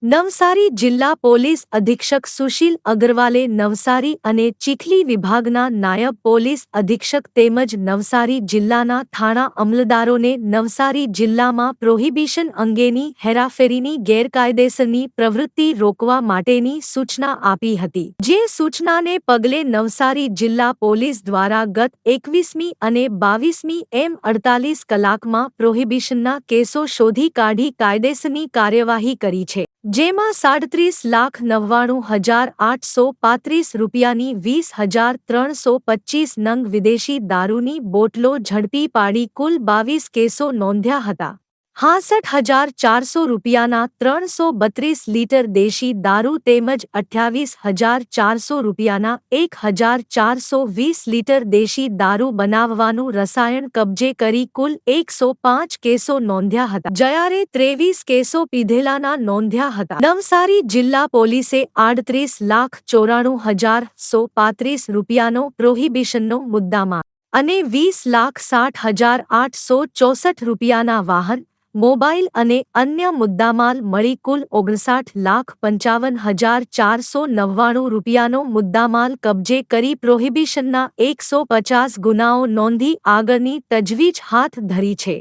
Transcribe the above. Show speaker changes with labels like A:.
A: નવસારી જિલ્લા પોલીસ અધિક્ષક સુશીલ અગ્રવાલે નવસારી અને ચીખલી વિભાગના નાયબ પોલીસ અધિક્ષક તેમજ નવસારી જિલ્લાના થાણા અમલદારોને નવસારી જિલ્લામાં પ્રોહિબિશન અંગેની હેરાફેરીની ગેરકાયદેસરની પ્રવૃત્તિ રોકવા માટેની સૂચના આપી હતી, જે સૂચનાને પગલે નવસારી જિલ્લા પોલીસ દ્વારા ગત 21મી અને 22મી એમ 48 કલાકમાં પ્રોહિબિશનના કેસો શોધી કાઢી કાયદેસરની કાર્યવાહી કરી છે, જેમાં 37,99,835 રૂપિયાની 20,325 નંગ વિદેશી દારૂની બોટલો ઝડપી પાડી કુલ 22 કેસો નોંધ્યા હતા. 66,400 રૂપિયાના 332 લીટર દેશી દારૂ તેમજ 28,400 રૂપિયાના 1,420 લીટર દેશી દારૂ બનાવવાનું રસાયણ કબજે કરી કુલ 105 કેસો નોંધ્યા હતા, જ્યારે 23 કેસો પીધેલાના નોંધ્યા હતા. નવસારી જિલ્લા પોલીસે 38,94,135 રૂપિયાનો પ્રોહિબિશનનો મુદ્દામાલ અને 20,60,864 રૂપિયાના વાહન, મોબાઈલ અને અન્ય મુદ્દામાલ મળી કુલ 59,55,499 રૂપિયાનો મુદ્દામાલ કબજે કરી પ્રોહિબિશનના 150 ગુનાઓ નોંધી આગળની તજવીજ હાથ ધરી છે.